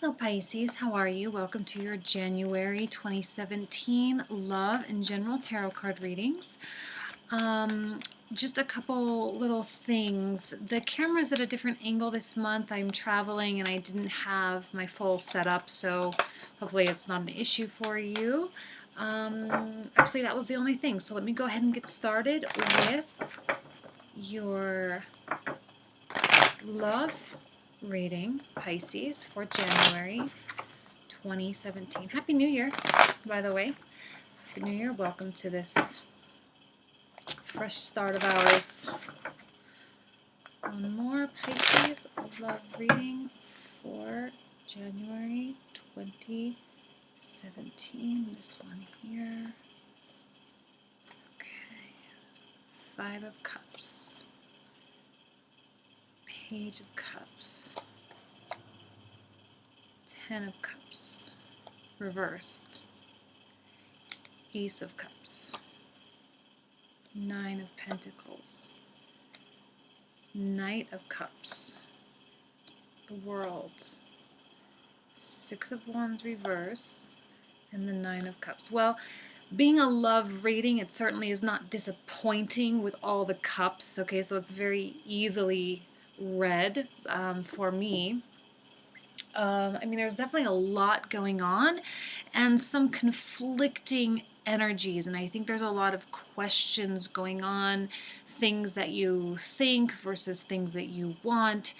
Hello Pisces, how are you? Welcome to your January 2017 love and general tarot card readings. Just a couple little things. The camera's at a different angle this month. I'm traveling and I didn't have my full setup, so hopefully it's not an issue for you. Actually, that was the only thing. So let me go ahead and get started with your love reading, Pisces, for January 2017. Happy New Year, by the way. Happy New Year. Welcome to this fresh start of ours. One more Pisces love reading for January 2017. This one here. Okay. 5 of Cups. Page of Cups. 10 of Cups. Reversed. Ace of Cups. 9 of Pentacles. Knight of Cups. The World. 6 of Wands reversed. And the 9 of Cups. Well, being a love reading, it certainly is not disappointing with all the cups. Okay, so it's very easily read for me. I mean, there's definitely a lot going on and some conflicting energies, and I think there's a lot of questions going on, things that you think versus things that you want,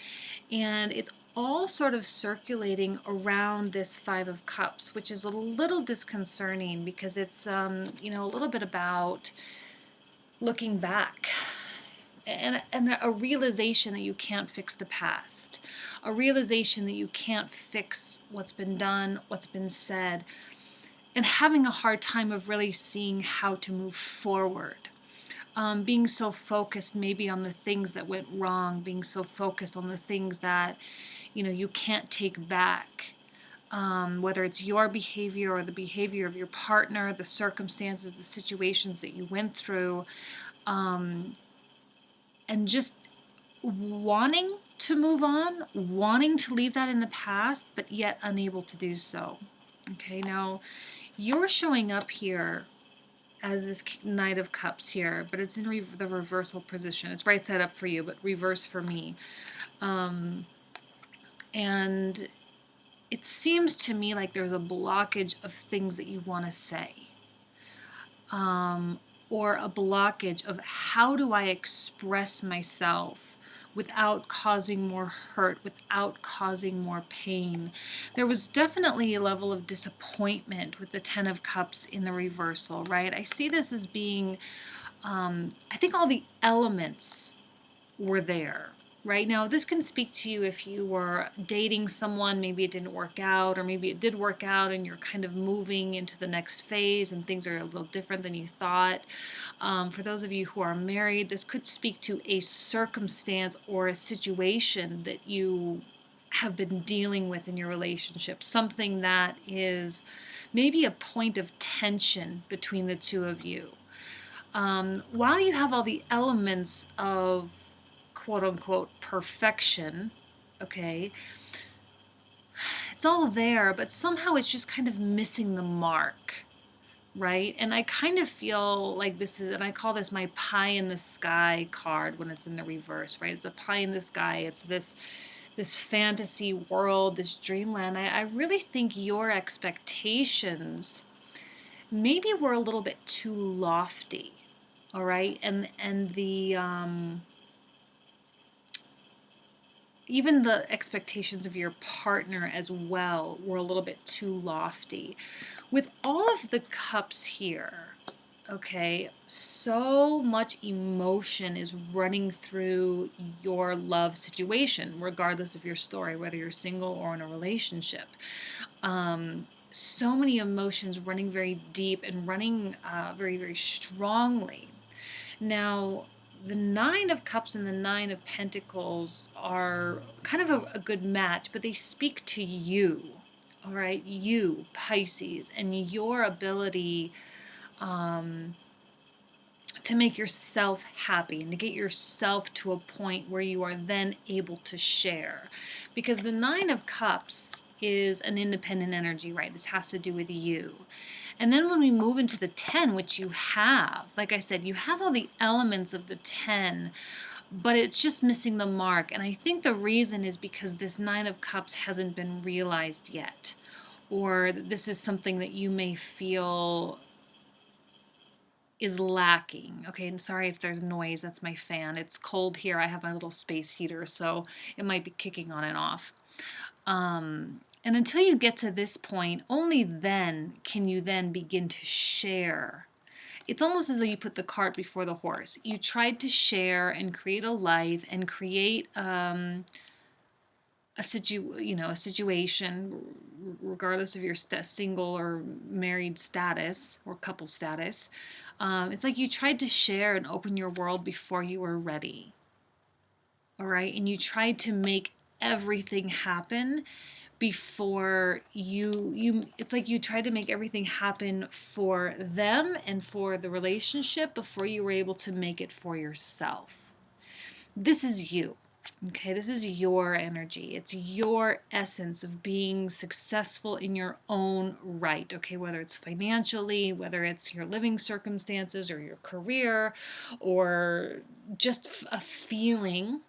and it's all sort of circulating around this 5 of Cups, which is a little disconcerting because it's a little bit about looking back and a realization that you can't fix the past, a realization that you can't fix what's been done, what's been said, and having a hard time of really seeing how to move forward. Being so focused maybe on the things that went wrong, being so focused on the things that you can't take back. Whether it's your behavior or the behavior of your partner, the circumstances, the situations that you went through, and just wanting to move on, wanting to leave that in the past, but yet unable to do so. Okay, now you're showing up here as this Knight of Cups here, but it's in the reversal position. It's right side up for you, but reverse for me. And it seems to me like there's a blockage of things that you want to say. Or a blockage of how do I express myself without causing more hurt, without causing more pain. There was definitely a level of disappointment with the 10 of Cups in the reversal, right? I see this as being, I think all the elements were there. Right now, this can speak to you if you were dating someone, maybe it didn't work out, or maybe it did work out and you're kind of moving into the next phase and things are a little different than you thought. For those of you who are married, this could speak to a circumstance or a situation that you have been dealing with in your relationship, something that is maybe a point of tension between the two of you. While you have all the elements of quote-unquote perfection, okay, it's all there, but somehow it's just kind of missing the mark, right? And I kind of feel like this is, and I call this my pie in the sky card when it's in the reverse, right? It's a pie in the sky. It's this fantasy world, this dreamland. I really think your expectations maybe were a little bit too lofty, all right? And the even the expectations of your partner as well were a little bit too lofty. With all of the cups here, okay, so much emotion is running through your love situation, regardless of your story, whether you're single or in a relationship. So many emotions running very deep and running very, very strongly. Now, the 9 of Cups and the 9 of Pentacles are kind of a good match, but they speak to you, all right? You, Pisces, and your ability to make yourself happy and to get yourself to a point where you are then able to share. Because the 9 of Cups is an independent energy, right? This has to do with you. And then when we move into the 10, which you have, like I said, you have all the elements of the 10, but it's just missing the mark. And I think the reason is because this 9 of Cups hasn't been realized yet, or this is something that you may feel is lacking. Okay, and sorry if there's noise, that's my fan. It's cold here. I have my little space heater, so it might be kicking on and off. And until you get to this point, only then can you then begin to share. It's almost as though you put the cart before the horse. You tried to share and create a life and create a situation, regardless of your single or married status or couple status. It's like you tried to share and open your world before you were ready. All right, and you tried to make everything happen before you it's like you tried to make everything happen for them and for the relationship before you were able to make it for yourself. This is you. Okay, this is your energy. It's your essence of being successful in your own right. Okay, whether it's financially, whether it's your living circumstances or your career, or just a feeling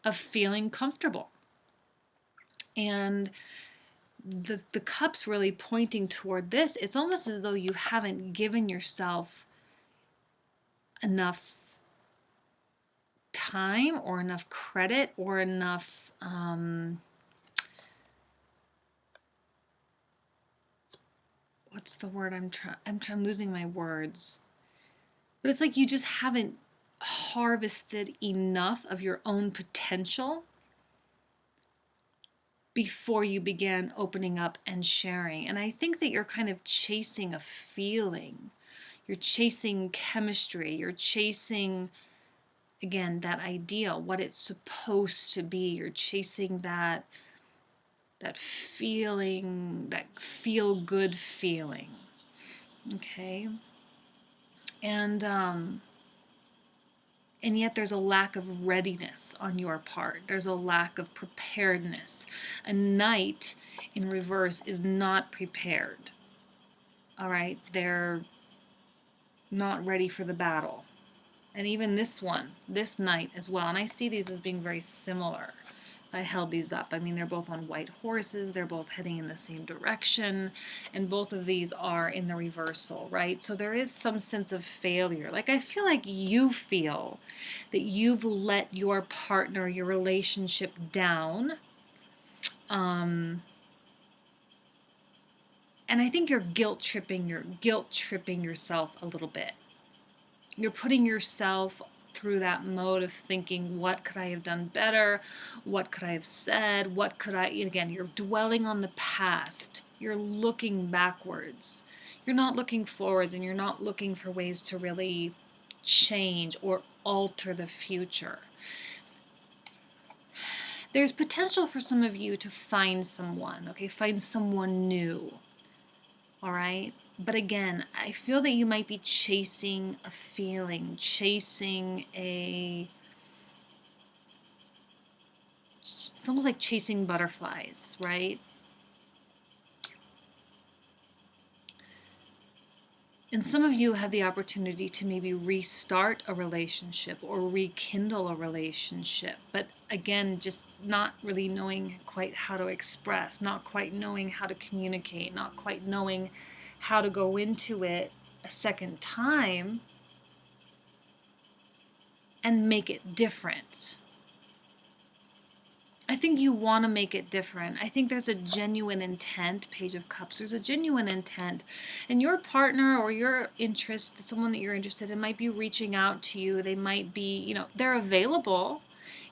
of feeling comfortable. And the cups really pointing toward this, it's almost as though you haven't given yourself enough time or enough credit or enough what's the word I'm losing my words. But it's like you just haven't harvested enough of your own potential before you began opening up and sharing. And I think that you're kind of chasing a feeling. You're chasing chemistry. You're chasing, again, that ideal, what it's supposed to be. You're chasing that feeling, that feel-good feeling. Okay? And yet there's a lack of readiness on your part. There's a lack of preparedness. A knight in reverse is not prepared. All right? They're not ready for the battle. And even this one, this knight as well. And I see these as being very similar. I held these up. I mean, they're both on white horses. They're both heading in the same direction. And both of these are in the reversal, right? So there is some sense of failure. Like, I feel like you feel that you've let your partner, your relationship down. And I think you're guilt tripping yourself a little bit. You're putting yourself through that mode of thinking, what could I have done better? What could I have said? Again, you're dwelling on the past. You're looking backwards. You're not looking forwards, and you're not looking for ways to really change or alter the future. There's potential for some of you to find someone, okay? Find someone new, all right? But again, I feel that you might be chasing a feeling, it's almost like chasing butterflies, right? And some of you have the opportunity to maybe restart a relationship or rekindle a relationship. But again, just not really knowing quite how to express, not quite knowing how to communicate, not quite knowing how to go into it a second time and make it different. I think you want to make it different. I think there's a genuine intent, Page of Cups. There's a genuine intent. And your partner or your interest, someone that you're interested in, might be reaching out to you. They might be, they're available.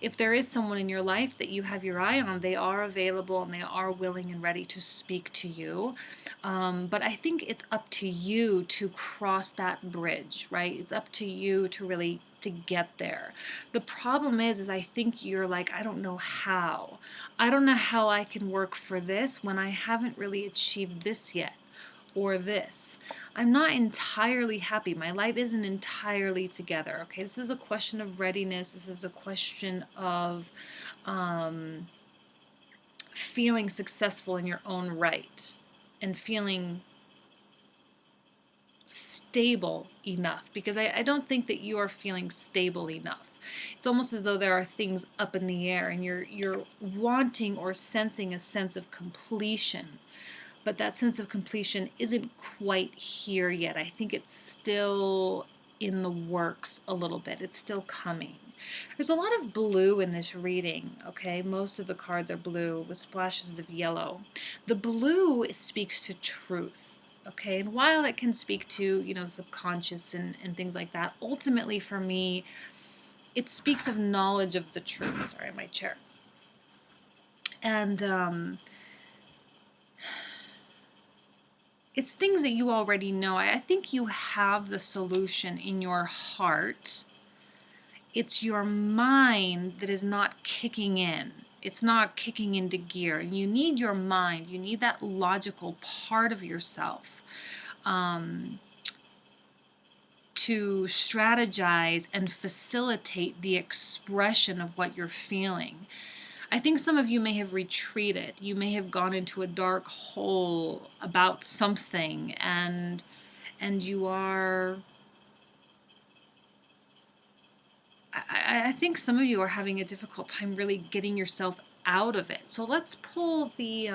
If there is someone in your life that you have your eye on, they are available and they are willing and ready to speak to you. But I think it's up to you to cross that bridge, right? It's up to you to really to get there. The problem is I think you're like, I don't know how. I don't know how I can work for this when I haven't really achieved this yet. Or this. I'm not entirely happy. My life isn't entirely together. Okay, this is a question of readiness. This is a question of feeling successful in your own right and feeling stable enough, because I don't think that you are feeling stable enough. It's almost as though there are things up in the air and you're wanting or sensing a sense of completion, but that sense of completion isn't quite here yet. I think it's still in the works a little bit. It's still coming. There's a lot of blue in this reading, okay? Most of the cards are blue with splashes of yellow. The blue speaks to truth, okay? And while it can speak to, subconscious and things like that, ultimately for me, it speaks of knowledge of the truth. Sorry, my chair. And it's things that you already know. I think you have the solution in your heart. It's your mind that is not kicking in. It's not kicking into gear. And you need your mind. You need that logical part of yourself to strategize and facilitate the expression of what you're feeling. I think some of you may have retreated. You may have gone into a dark hole about something, and you are... I think some of you are having a difficult time really getting yourself out of it. So let's pull the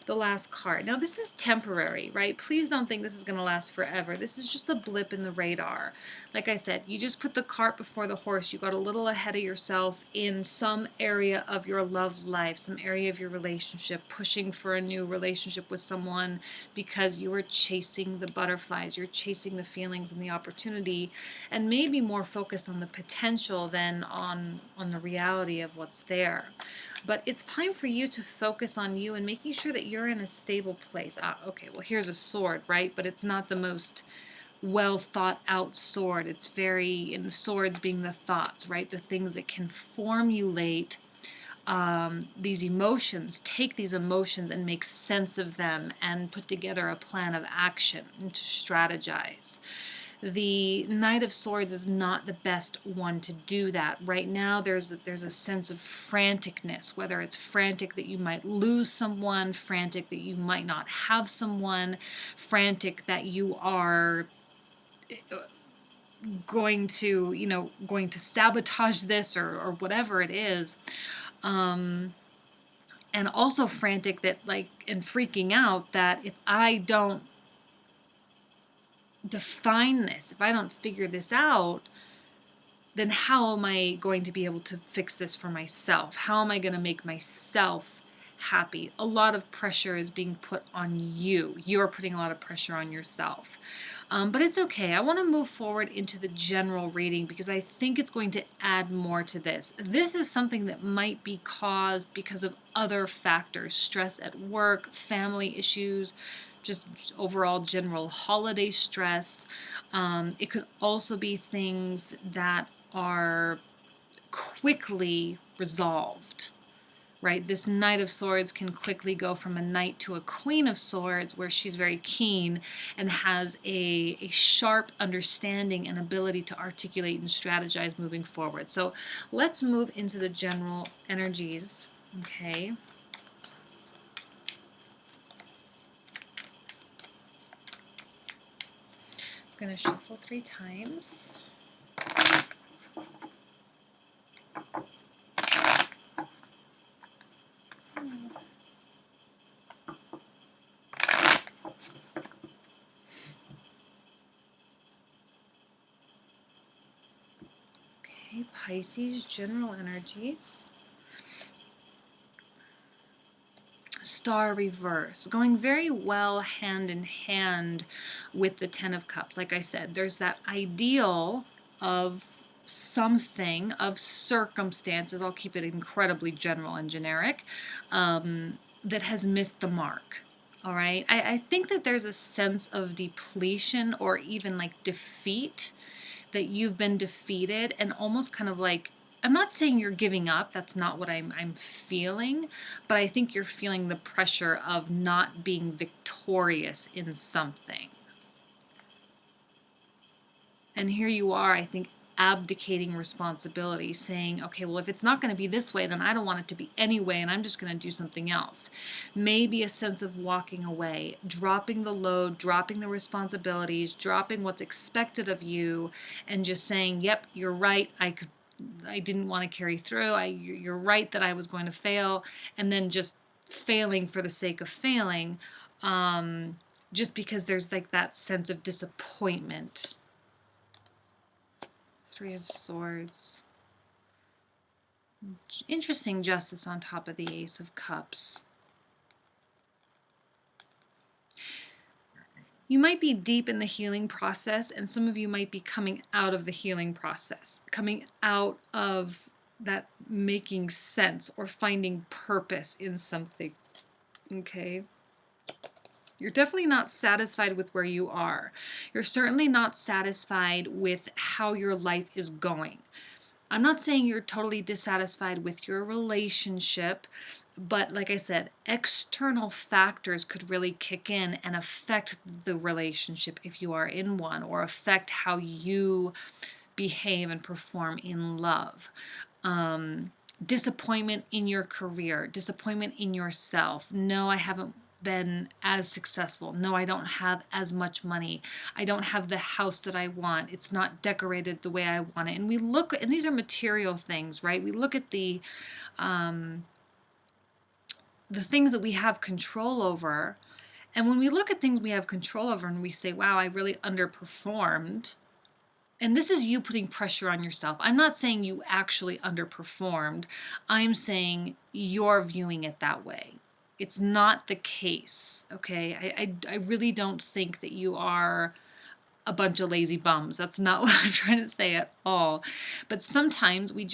last card. Now, this is temporary, right? Please don't think this is going to last forever. This is just a blip in the radar. Like I said, you just put the cart before the horse. You got a little ahead of yourself in some area of your love life, some area of your relationship, pushing for a new relationship with someone because you were chasing the butterflies. You're chasing the feelings and the opportunity, and maybe more focused on the potential than on the reality of what's there. But it's time for you to focus on you and making sure that you're in a stable place. Okay, well, here's a sword, right? But it's not the most well thought out sword. It's very, in the swords being the thoughts, right? The things that can formulate these emotions, take these emotions and make sense of them and put together a plan of action and to strategize. The Knight of Swords is not the best one to do that. Right now, there's a sense of franticness, whether it's frantic that you might lose someone, frantic that you might not have someone, frantic that you are going to sabotage this or whatever it is. And also frantic that, and freaking out that if I don't define this, if I don't figure this out, then how am I going to be able to fix this for myself? How am I going to make myself happy? A lot of pressure is being put on you. You're putting a lot of pressure on yourself. But it's okay. I want to move forward into the general reading because I think it's going to add more to this. This is something that might be caused because of other factors: stress at work, family issues, just overall general holiday stress. It could also be things that are quickly resolved, right? This Knight of Swords can quickly go from a Knight to a Queen of Swords, where she's very keen and has a sharp understanding and ability to articulate and strategize moving forward. So let's move into the general energies, okay? I'm going to shuffle 3 times. Okay, Pisces, general energies. Star reverse, going very well hand in hand with the Ten of Cups. Like I said, there's that ideal of something, of circumstances, I'll keep it incredibly general and generic, that has missed the mark. All right. I think that there's a sense of depletion or even defeat, that you've been defeated and almost kind of I'm not saying you're giving up. That's not what I'm feeling, but I think you're feeling the pressure of not being victorious in something. And here you are, I think, abdicating responsibility, saying, okay, well, if it's not going to be this way, then I don't want it to be anyway, and I'm just going to do something else. Maybe a sense of walking away, dropping the load, dropping the responsibilities, dropping what's expected of you, and just saying, yep, you're right, I didn't want to carry through. You're right that I was going to fail, and then just failing for the sake of failing, just because there's like that sense of disappointment. Three of Swords. Interesting justice on top of the Ace of Cups. You might be deep in the healing process, and some of you might be coming out of the healing process, coming out of that making sense or finding purpose in something, okay? You're definitely not satisfied with where you are. You're certainly not satisfied with how your life is going. I'm not saying you're totally dissatisfied with your relationship, but like I said, external factors could really kick in and affect the relationship if you are in one, or affect how you behave and perform in love. Disappointment in your career, disappointment in yourself. No, I haven't been as successful. No, I don't have as much money. I don't have the house that I want. It's not decorated the way I want it. And we look, and these are material things, right? We look at the things that we have control over. And when we look at things we have control over and we say, wow, I really underperformed. And this is you putting pressure on yourself. I'm not saying you actually underperformed. I'm saying you're viewing it that way. It's not the case, okay? I really don't think that you are a bunch of lazy bums. That's not what I'm trying to say at all. But sometimes we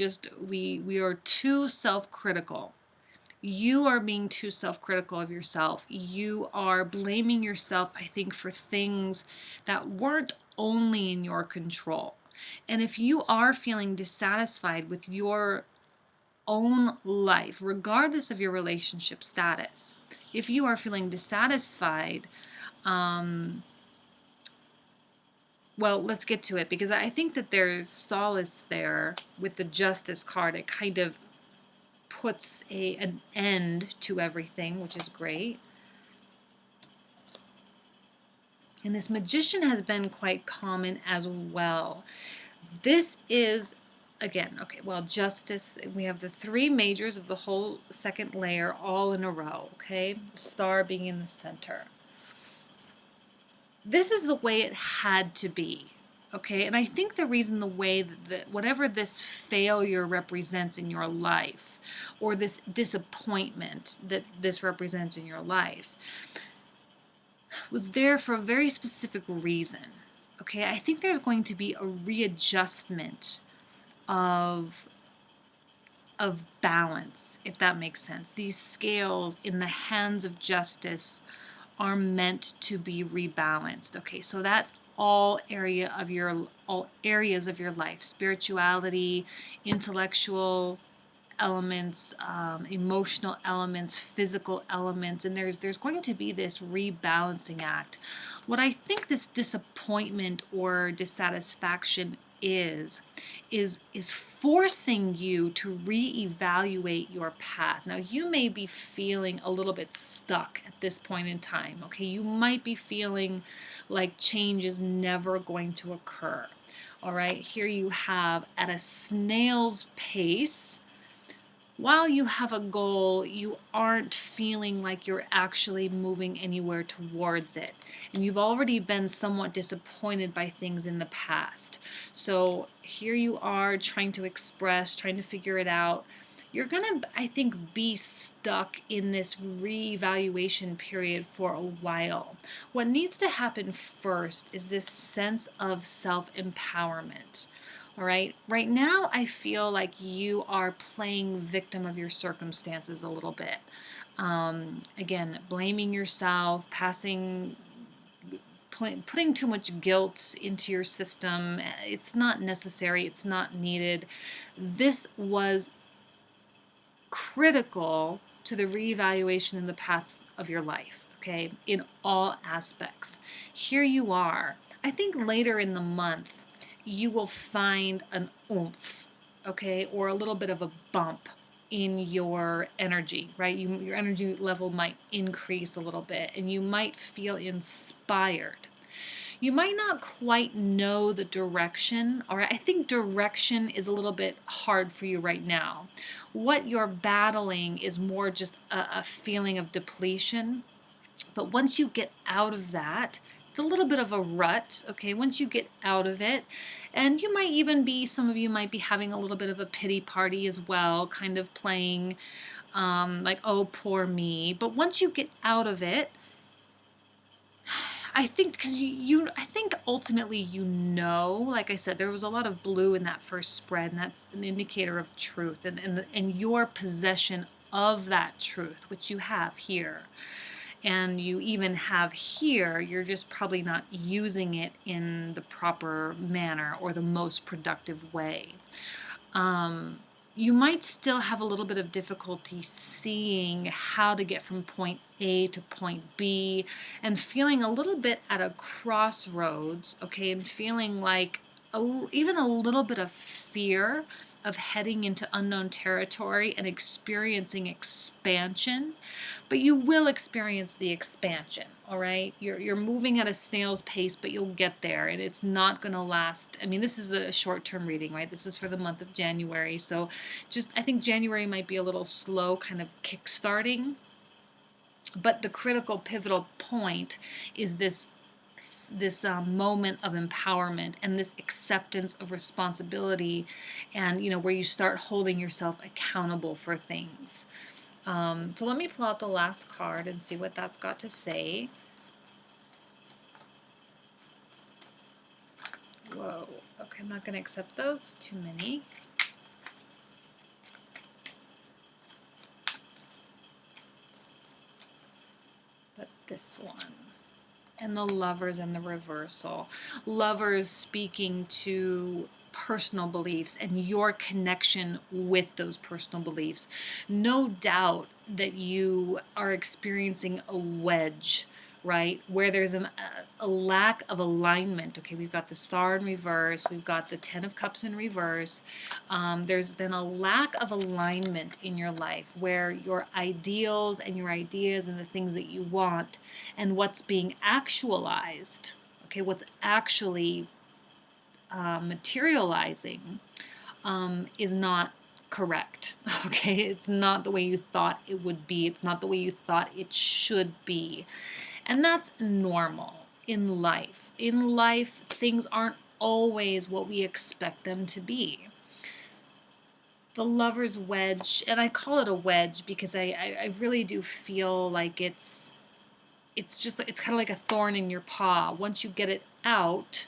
are too self-critical. You are being too self-critical of yourself. You are blaming yourself, I think, for things that weren't only in your control. And if you are feeling dissatisfied with your own life, regardless of your relationship status, if you are feeling dissatisfied, well, let's get to it, because I think that there's solace there with the Justice card. It kind of puts an end to everything, which is great. And this Magician has been quite common as well. This is, again, okay, well, Justice, we have the three majors of the whole second layer all in a row, okay? The star being in the center. This is the way it had to be, okay? And I think the reason, the way that whatever this failure represents in your life, or this disappointment that this represents in your life, was there for a very specific reason, okay? I think there's going to be a readjustment of balance, if that makes sense. These scales in the hands of Justice are meant to be rebalanced. Okay, so that's all areas of your life: spirituality, intellectual elements, emotional elements, physical elements, and there's going to be this rebalancing act. What I think this disappointment or dissatisfaction is forcing you to reevaluate your path. Now, you may be feeling a little bit stuck at this point in time, okay? You might be feeling like change is never going to occur, all right? Here you have, at a snail's pace, while you have a goal, you aren't feeling like you're actually moving anywhere towards it. And you've already been somewhat disappointed by things in the past. So here you are trying to express, trying to figure it out. You're going to, I think, be stuck in this reevaluation period for a while. What needs to happen first is this sense of self-empowerment. All right. Right now, I feel like you are playing victim of your circumstances a little bit. Again, blaming yourself, putting too much guilt into your system. It's not necessary. It's not needed. This was critical to the reevaluation in the path of your life, okay, in all aspects. Here you are. I think later in the month, you will find an oomph, okay, or a little bit of a bump in your energy, right? Your energy level might increase a little bit and you might feel inspired. You might not quite know the direction, all right? I think direction is a little bit hard for you right now. What you're battling is more just a feeling of depletion. But once you get out of that, it's a little bit of a rut, okay? Once you get out of it, and you might even be, some of you might be having a little bit of a pity party as well, kind of playing like, oh, poor me. But once you get out of it, I think because I think ultimately like I said, there was a lot of blue in that first spread, and that's an indicator of truth and your possession of that truth, which you have here. And you even have here, you're just probably not using it in the proper manner or the most productive way. You might still have a little bit of difficulty seeing how to get from point A to point B and feeling a little bit at a crossroads, okay, and feeling like even a little bit of fear of heading into unknown territory and experiencing expansion, but you will experience the expansion, all right? You're moving at a snail's pace, but you'll get there, and it's not going to last. I mean, this is a short-term reading, right? This is for the month of January, so I think January might be a little slow, kind of kick-starting, but the critical pivotal point is this moment of empowerment and this acceptance of responsibility, and where you start holding yourself accountable for things. So let me pull out the last card and see what that's got to say. Whoa, okay, I'm not going to accept those, too many. But this one. And the Lovers and the reversal. Lovers speaking to personal beliefs and your connection with those personal beliefs. No doubt that you are experiencing a wedge, right? Where there's a lack of alignment. Okay, we've got the Star in reverse. We've got the Ten of Cups in reverse. There's been a lack of alignment in your life where your ideals and your ideas and the things that you want and what's being actualized, okay, what's actually materializing is not correct. Okay, it's not the way you thought it would be. It's not the way you thought it should be. And that's normal in life. In life, things aren't always what we expect them to be. The Lover's wedge, and I call it a wedge because I really do feel like it's kind of like a thorn in your paw. Once you get it out,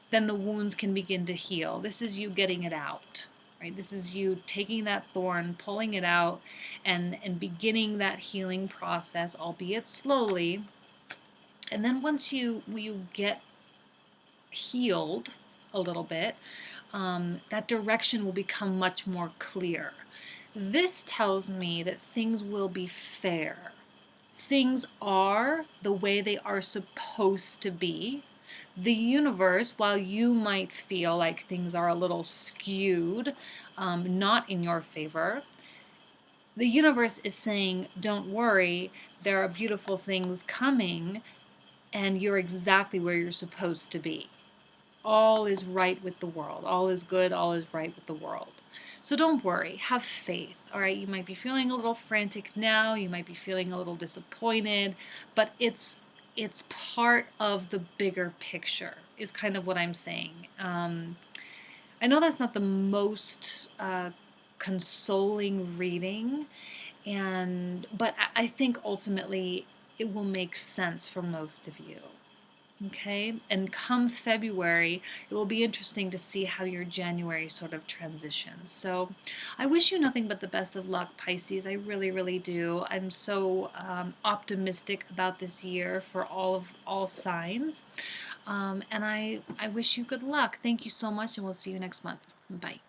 then the wounds can begin to heal. This is you getting it out, right? This is you taking that thorn, pulling it out, and beginning that healing process, albeit slowly. And then once you get healed a little bit, that direction will become much more clear. This tells me that things will be fair. Things are the way they are supposed to be. The universe, while you might feel like things are a little skewed, not in your favor, the universe is saying, don't worry, there are beautiful things coming, and you're exactly where you're supposed to be. All is right with the world. All is good. All is right with the world. So don't worry. Have faith. All right. You might be feeling a little frantic now. You might be feeling a little disappointed, but it's part of the bigger picture. Is kind of what I'm saying. I know that's not the most consoling reading, but I think ultimately it will make sense for most of you. Okay, and come February, it will be interesting to see how your January sort of transitions. So I wish you nothing but the best of luck, Pisces. I really, really do. I'm so optimistic about this year for all signs. And I wish you good luck. Thank you so much, and we'll see you next month. Bye.